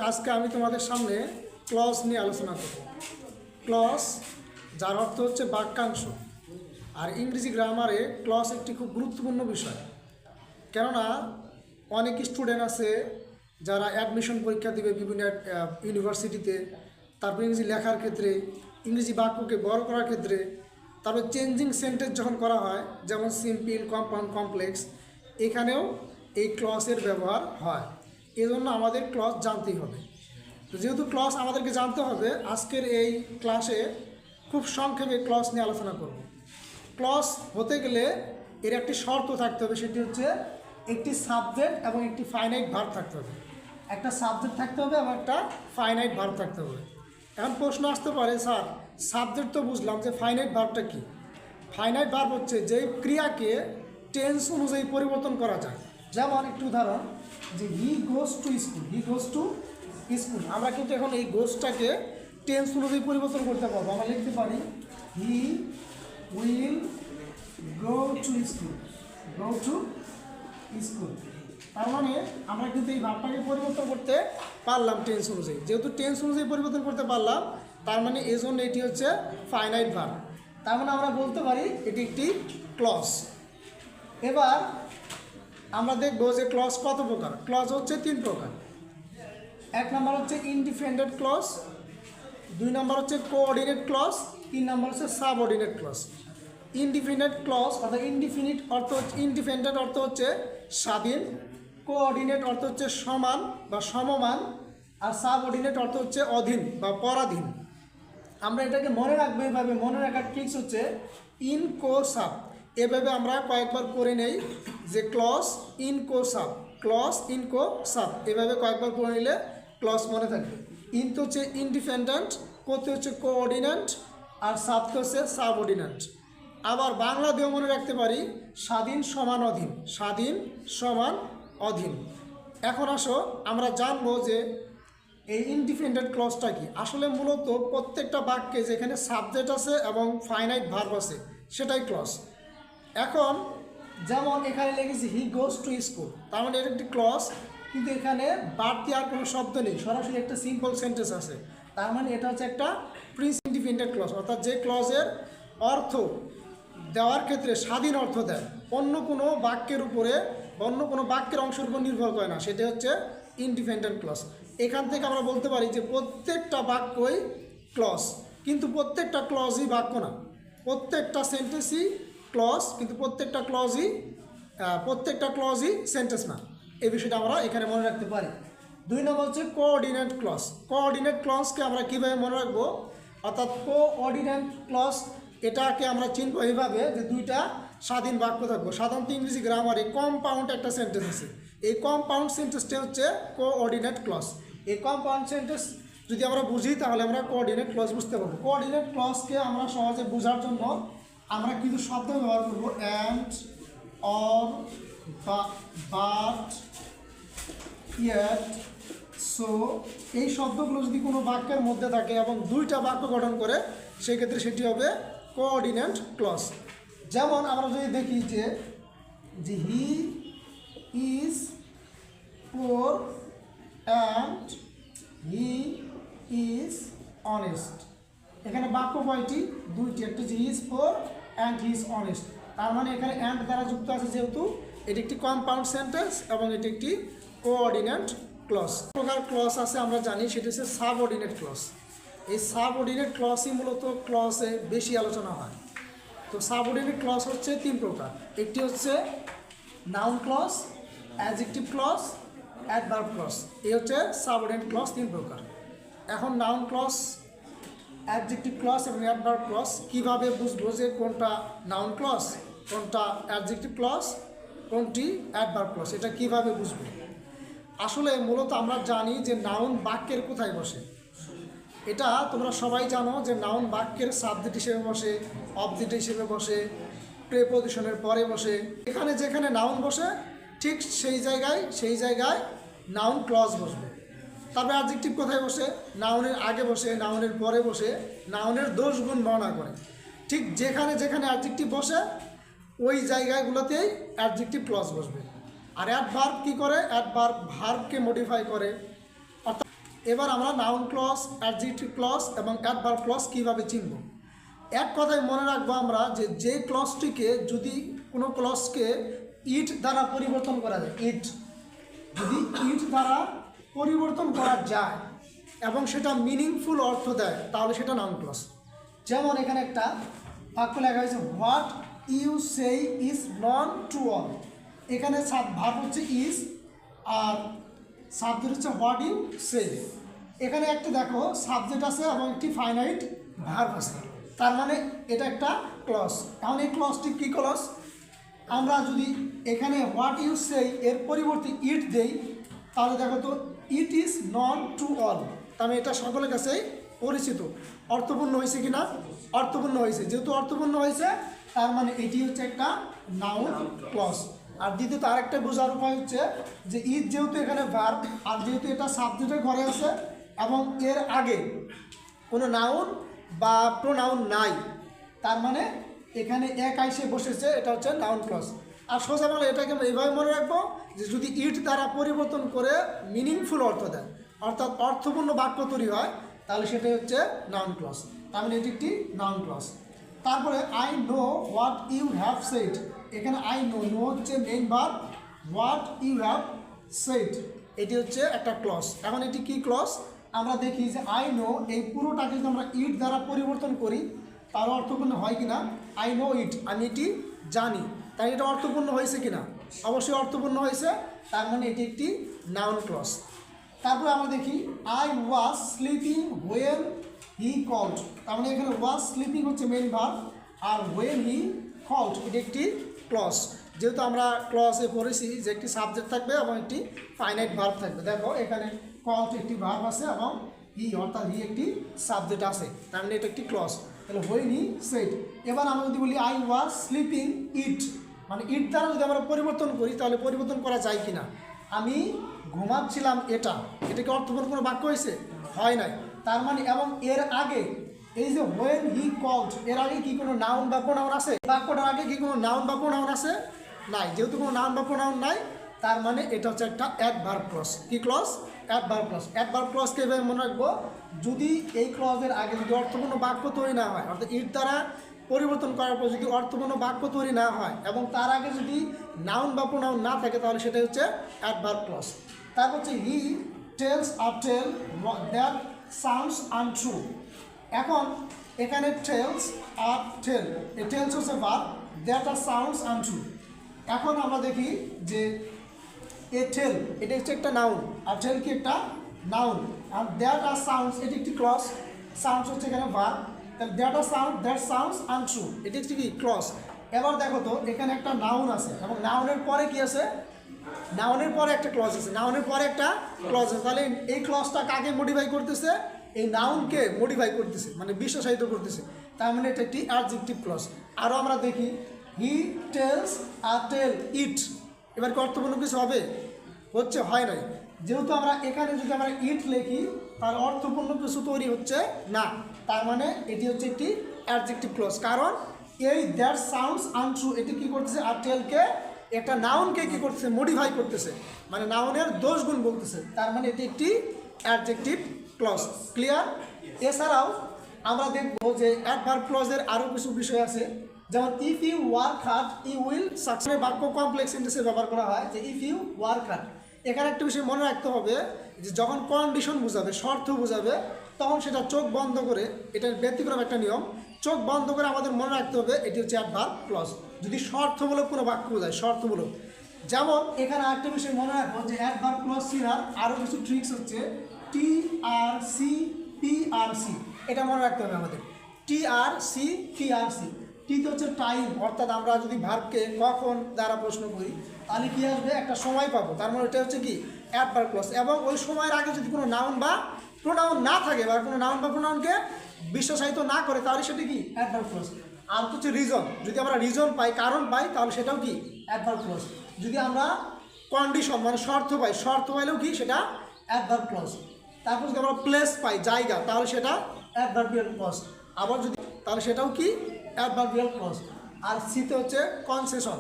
আজকে আমি তোমাদের সামনে ক্লজ নিয়ে আলোচনা করব। ক্লজ যার অর্থ হচ্ছে বাক্যাংশ, আর ইংরেজি গ্রামারে ক্লজ একটি খুব গুরুত্বপূর্ণ বিষয়। কেননা অনেক স্টুডেন্ট আছে যারা অ্যাডমিশন পরীক্ষা দেবে বিভিন্ন ইউনিভার্সিটিতে, তারপর ইংরেজি লেখার ক্ষেত্রে, ইংরেজি বাক্যকে বড় করার ক্ষেত্রে, তারপর চেঞ্জিং সেন্টেন্স যখন করা হয়, যেমন সিম্পল, কম্পাউন্ড, কমপ্লেক্স, এখানেও এই ক্লজের ব্যবহার হয়। এজন্য আমাদের ক্লজ জানতেই হবে। তো যেহেতু ক্লজ আমাদেরকে জানতে হবে, আজকের এই ক্লাসে খুব সংক্ষেপে ক্লজ নিয়ে আলোচনা করব। ক্লজ হতে গেলে এর একটি শর্ত থাকতে হবে, সেটি হচ্ছে একটি সাবজেক্ট এবং একটি ফাইনাইট ভার্ব থাকতে হবে। একটা সাবজেক্ট থাকতে হবে এবং একটা ফাইনাইট ভার্ব থাকতে হবে। এখন প্রশ্ন আসতে পারে, স্যার সাবজেক্ট তো বুঝলাম, যে ফাইনাইট ভার্বটা কী? ফাইনাইট ভার্ব হচ্ছে যেই ক্রিয়াকে টেন্স অনুযায়ী পরিবর্তন করা যায়। যেমন একটু উদাহরণ, যে he goes to school, he goes to school. আমরা কিন্তু এখন এই গোজটাকে টেন্স অনুযায়ী পরিবর্তন করতে পারবো। আমরা লিখতে পারি he will go to school, go to school. তার মানে আমরা কিন্তু এই ভাবটাকে পরিবর্তন করতে পারলাম টেন্স অনুযায়ী। যেহেতু টেন্স অনুযায়ী পরিবর্তন করতে পারলাম, তার মানে এই জন্য এটি হচ্ছে ফাইনাইট ভার্ব। তার মানে আমরা বলতে পারি এটি একটি ক্লজ। এবার আমরা দেখব যে ক্লজ কত প্রকার। ক্লজ হচ্ছে 3 প্রকার। 1 নম্বর হচ্ছে ইনডিপেন্ডেন্ট ক্লজ, 2 নম্বর হচ্ছে কোঅর্ডিনেট ক্লজ, 3 নম্বর হচ্ছে সাবঅর্ডিনেট ক্লজ। ইনডিপেন্ডেন্ট ক্লজ অর্থাৎ ইনডিপেন্ডেন্ট অর্থ হচ্ছে স্বাধীন, কোঅর্ডিনেট অর্থ হচ্ছে সমান বা সমমান, আর সাবঅর্ডিনেট অর্থ হচ্ছে অধীন বা পরাধীন। আমরা এটাকে মনে রাখবো, এভাবে মনে রাখার ট্রিক্স হচ্ছে ইন কো সাব। এভাবে আমরা কয়েকবার করে নেই যে ক্লজ ইন কো সাব, ক্লজ ইন কো সাব, এভাবে কয়েকবার করে নিলে ক্লজ মনে থাকবে। ইন তো হচ্ছে ইনডিপেন্ডেন্ট, কোতে হচ্ছে কোঅর্ডিনেট, আর সাবতে হচ্ছে সাবঅর্ডিনেট। আবার বাংলা দিয়েও মনে রাখতে পারি স্বাধীন সমান অধীন, স্বাধীন সমান অধীন। এখন আসো আমরা জানবো যে এই ইনডিপেন্ডেন্ট ক্লজটা কি। আসলে মূলত প্রত্যেকটা বাক্যে যেখানে সাবজেক্ট আছে এবং ফাইনাইট ভার্ব আছে সেটাই ক্লজ। এখন যেমন এখানে লিখেছি হি গোজ টু স্কুল, তার মানে এটা একটি ক্লজ, কিন্তু এখানে বাড়তি আর কোনো শব্দ নেই, সরাসরি একটা সিম্পল সেন্টেন্স আছে। তার মানে এটা হচ্ছে একটা প্রিন্স ইনডিপেন্ডেন্ট ক্লজ, অর্থাৎ যে ক্লজের অর্থ দেওয়ার ক্ষেত্রে স্বাধীন অর্থ দেয়, অন্য কোনো বাক্যের উপরে বা অন্য কোনো বাক্যের অংশের উপর নির্ভর করে না, সেটা হচ্ছে ইনডিপেন্ডেন্ট ক্লজ। এখান থেকে আমরা বলতে পারি যে প্রত্যেকটা বাক্যই ক্লজ, কিন্তু প্রত্যেকটা ক্লজই বাক্য না, প্রত্যেকটা সেন্টেন্সই ক্লজ, কিন্তু প্রত্যেকটা ক্লজই সেন্টেন্স না। এই বিষয়টা আমরা এখানে মনে রাখতে পারি। 2 নম্বর হচ্ছে কোঅর্ডিনেট ক্লজ। কোঅর্ডিনেট ক্লজকে আমরা কীভাবে মনে রাখবো, অর্থাৎ কোঅর্ডিনেট ক্লজ এটাকে আমরা চিনব এইভাবে যে 2টা স্বাধীন বাক্য থাকবো। সাধারণত ইংরেজি গ্রামারে কম্পাউন্ড একটা সেন্টেন্স আছে, এই কম্পাউন্ড সেন্টেন্সটা হচ্ছে কোঅর্ডিনেট ক্লজ। এই কম্পাউন্ড সেন্টেন্স যদি আমরা বুঝি তাহলে আমরা কোঅর্ডিনেট ক্লজ বুঝতে পারবো। কোঅর্ডিনেট ক্লজকে আমরা সহজে বোঝার জন্য আমরা কিছু শব্দ ব্যবহার করবো, and, or, but, yet, so. এই শব্দগুলো যদি কোনো বাক্যের মধ্যে থাকে এবং 2টা বাক্য গঠন করে, সেই ক্ষেত্রে সেটি হবে কোঅর্ডিনেট ক্লজ। যেমন আমরা যদি দেখি যে he is poor and he is honest. এখানে বাক্য কয়টি? 2টি। একটা যে he is poor and he is honest, তার মানে এখানে অ্যান্ড দ্বারা যুক্ত আছে, যেহেতু এটি একটি কম্পাউন্ড সেন্টেন্স এবং এটি একটি কোঅর্ডিনেট ক্লজ। প্রকার ক্লজ আছে আমরা জানি, সেটি হচ্ছে সাবঅর্ডিনেট ক্লজ। এই সাবঅর্ডিনেট ক্লজই মূলত ক্লজে বেশি আলোচনা হয়। তো সাবঅর্ডিনেট ক্লজ হচ্ছে 3 প্রকার। একটি হচ্ছে noun clause, adjective clause, adverb clause. এই হচ্ছে সাবঅর্ডিনেট ক্লজ 3 প্রকার। এখন নাউন ক্লজ, অ্যাডজেক্টিভ ক্লজ এবং অ্যাডভার্ব ক্লজ কীভাবে বুঝবো যে কোনটা নাউন ক্লজ, কোনটা অ্যাডজেক্টিভ ক্লজ, কোনটি অ্যাডভার্ব ক্লজ, এটা কীভাবে বুঝবো? আসলে মূলত আমরা জানি যে নাউন বাক্যের কোথায় বসে। এটা তোমরা সবাই জানো যে নাউন বাক্যের সাবজেক্ট হিসেবে বসে, অবজেক্ট হিসেবে বসে, প্রিপজিশনের পরে বসে। এখানে যেখানে নাউন বসে ঠিক সেই জায়গায় নাউন ক্লজ বসবে। তারপরে অ্যাডজেক্টিভ কোথায় বসে? নাউনের আগে বসে, নাউনের পরে বসে, নাউনের দোষ গুণ বর্ণনা করে। ঠিক যেখানে অ্যাডজেক্টিভ বসে ওই জায়গাগুলোতেই অ্যাডজেক্টিভ ক্লজ বসবে। আর অ্যাডভার্ব কী করে? অ্যাডভার্ব ভার্বকে মডিফাই করে, অর্থাৎ এবার আমরা নাউন ক্লজ, অ্যাডজেক্টিভ ক্লজ এবং অ্যাডভার্ব ক্লজ কীভাবে চিনব। এক কথায় মনে রাখবো আমরা যে ক্লজটিকে যদি কোনো ক্লজকে ইট দ্বারা পরিবর্তন করা যায়, যদি ইট দ্বারা পরিবর্তন করা যায় এবং সেটা মিনিংফুল অর্থ দেয় তাহলে সেটা নাউন ক্লজ। যেমন এখানে একটা বাক্য লেখা হয়েছে what you say is known to all. এখানে ভার্ব হচ্ছে ইজ আর সাবজেক্ট হচ্ছে হোয়াট ইউ সে। এখানে একটা দেখো সাবজেক্ট আছে এবং একটি ফাইনাইট ভার্ব আছে, তার মানে এটা একটা ক্লজ। এখন এই ক্লজটি কী ক্লজ? আমরা যদি এখানে হোয়াট ইউ সে এর পরিবর্তে ইট দেই তাহলে দেখো তো it is known to all, তাহলে এটা সকলের কাছেই পরিচিত। অর্থপূর্ণ হয়েছে কি না? অর্থপূর্ণ হয়েছে। যেহেতু অর্থপূর্ণ হয়েছে তার মানে এটি হচ্ছে একটা নাউন ক্লজ। আর দ্বিতীয়ত আরেকটা বোঝার উপায় হচ্ছে যে ইট যেহেতু এখানে ভার্ব আর যেহেতু এটা সাবজেক্টের ঘরে আছে এবং এর আগে কোনো নাউন বা প্রোনাউন নাই, তার মানে এখানে এক আইসে বসেছে, এটা হচ্ছে নাউন ক্লজ। আর সোজা বলে এটাকে এইভাবে মনে রাখবো যে যদি ইট দ্বারা পরিবর্তন করে মিনিংফুল অর্থ দেয়, অর্থাৎ অর্থপূর্ণ বাক্য তৈরি হয়, তাহলে সেটাই হচ্ছে নাউন ক্লজ। তার মানে এটি একটি নাউন ক্লজ। তারপরে I know what you have said. এখানে আই নো হচ্ছে main verb, what you have said এটি হচ্ছে একটা ক্লজ। এখন এটি কি ক্লজ? আমরা দেখি যে আই নো এই পুরোটাকে যদি আমরা ইট দ্বারা পরিবর্তন করি তার অর্থপূর্ণ হয় কিনা। আই নো ইট, আমি এটি জানি, তাই এটা অর্থপূর্ণ হয়েছে কিনা? অবশ্যই অর্থপূর্ণ হয়েছে, তার মানে এটি একটি নাউন ক্লজ। তারপরে আমরা দেখি I was sleeping when he called. তার মানে এখানে ওয়াজ স্লিপিং হচ্ছে মেইন ভার্ব আর হোয়েন হি কল্ড এটি একটি ক্লজ। যেহেতু আমরা ক্লজে পড়েছি যে একটি সাবজেক্ট থাকবে এবং একটি ফাইনাইট ভার্ব থাকবে। দেখো এখানে কল্ড একটি ভার্ব আছে এবং হি অর্থাৎ হি একটি সাবজেক্ট আছে, তার মানে এটা একটি ক্লজ। তাহলে হোয়েন হি সেড। এবার আমরা যদি বলি আই ওয়াজ স্লিপিং ইট, মানে ইট দ্বারা যদি আমরা পরিবর্তন করি তাহলে পরিবর্তন করা যায় কিনা। আমি ঘুমাচ্ছিলাম, এটা কি অর্থপূর্ণ কোনো বাক্য হয়েছে? হয় নাই। তার মানে এবং এর আগে এই যে হোয়েন হি কল্ড এর আগে কি কোনো নাউন বা প্রোনাউন আছে? বাক্যটার আগে কি কোনো নাউন বা প্রোনাউন আছে? নাই। যেহেতু কোনো নাউন বা প্রোনাউন নাই তার মানে এটা হচ্ছে একটা অ্যাডভার্ব ক্লজ। কি ক্লজ? Adverb clause. অ্যাডভার্ব ক্লজকে এভাবে মনে রাখবো, যদি এই ক্লজের আগে যদি অর্থপূর্ণ বাক্য তৈরি না হয়, অর্থাৎ ইট দ্বারা পরিবর্তন করার পর যদি অর্থপূর্ণ বাক্য তৈরি না হয় এবং তার আগে যদি নাউন বা প্রোনাউন না থাকে তাহলে সেটা হচ্ছে অ্যাডভার্ব ক্লজ। তারপর হচ্ছে he tells a tale that sounds untrue. এখন এখানে টেলস আ টেল, এ টেলস হচ্ছে ভার্ব, দ্যাট আর সাউন্ডস আনট্রু। এখন আমরা দেখি যে এ টেল এটা হচ্ছে একটা নাউন আর টেল কি একটা নাউন, আর দ্যাট আর সাউন্ডস এটি একটি ক্লজ। সাউন্ডস হচ্ছে এখানে ভার্ব, তাহলে দ্যাট আর সাউন্ড দ্যাট সাউন্ডস আনট্রু এটি হচ্ছে কি ক্লজ। এবার দেখো তো এখানে একটা নাউন আছে এবং নাউনের পরে কি আছে? নাউনের পরে একটা ক্লজ আছে, নাউনের পরে একটা ক্লজ আছে। তাহলে এই ক্লজটা কাকে মডিফাই করতেছে? এই নাউনকে মডিফাই করতেছে, মানে বিশেষায়িত করতেছে। তার মানে এটা একটি অ্যাডজেক্টিভ ক্লজ। আরও আমরা দেখি হি টেলস আ টেল ইট। এবার কি অর্থপূর্ণ কিছু হবে? হচ্ছে হয় নাই। যেহেতু আমরা এখানে যদি আমরা ইট লিখি তার অর্থপূর্ণ কিছু তৈরি হচ্ছে না, তার মানে এটি হচ্ছে একটি অ্যাডজেক্টিভ ক্লজ। কারণ এই দ্যাট সাউন্ডস আনট্রু এটি কী করতেছে? আর টেলকে একটা নাউনকে কী করতেছে? মডিফাই করতেছে, মানে নাউনের দোষ গুণ বলতেছে, তার মানে এটি একটি অ্যাডজেক্টিভ ক্লজ। ক্লিয়ার? এছাড়াও আমরা দেখবো যে অ্যাডভার্ব ক্লজের আরও কিছু বিষয় আছে, যেমন if you work hard you will success. বাক্য কমপ্লেক্স সেন্টেন্সে ব্যবহার করা হয় যে ইফ ইউ ওয়ার্ক হার্ড। এখানে একটা বিষয় মনে রাখতে হবে যে যখন কন্ডিশন বোঝাবে, শর্ত বোঝাবে, তখন সেটা চোখ বন্ধ করে, এটার ব্যতিক্রম একটা নিয়ম, চোখ বন্ধ করে আমাদের মনে রাখতে হবে এটি হচ্ছে অ্যাডভার্ব ক্লজ। যদি শর্তমূলক কোনো বাক্য বোঝায়, শর্তমূলক। যেমন এখানে আরেকটা বিষয় মনে রাখবো যে অ্যাডভার্ব ক্লজ চেনার আরও কিছু ট্রিক্স হচ্ছে TRC PRC, এটা মনে রাখতে হবে আমাদের। TRC PRC। টিতে হচ্ছে টাইম, অর্থাৎ আমরা যদি ভার্বকে কখন দ্বারা প্রশ্ন করি তাহলে কী আসবে? একটা সময় পাবো, তার মানে এটা হচ্ছে কি অ্যাডভার্ব ক্লজ। এবং ওই সময়ের আগে যদি কোনো নাউন বা প্রোনাউন না থাকে বা কোনো নাউন বা প্রোনাউনকে বিশেষায়িত না করে তাহলে সেটা কি অ্যাডভার্ব ক্লজ। আর হচ্ছে রিজন, যদি আমরা রিজন পাই, কারণ পাই, তাহলে সেটাও কি অ্যাডভার্ব ক্লজ। যদি আমরা কন্ডিশন মানে শর্ত পাই, শর্ত পাইলেও কি সেটা অ্যাডভার্ব ক্লজ। তারপর যদি আমরা প্লেস পাই, জায়গা, তাহলে সেটা অ্যাডভার্বিয়াল ক্লজ। আবার যদি তাহলে সেটাও কি অ্যাডভার্বিয়াল ক্লজ। আর সিতে হচ্ছে কনসেশন,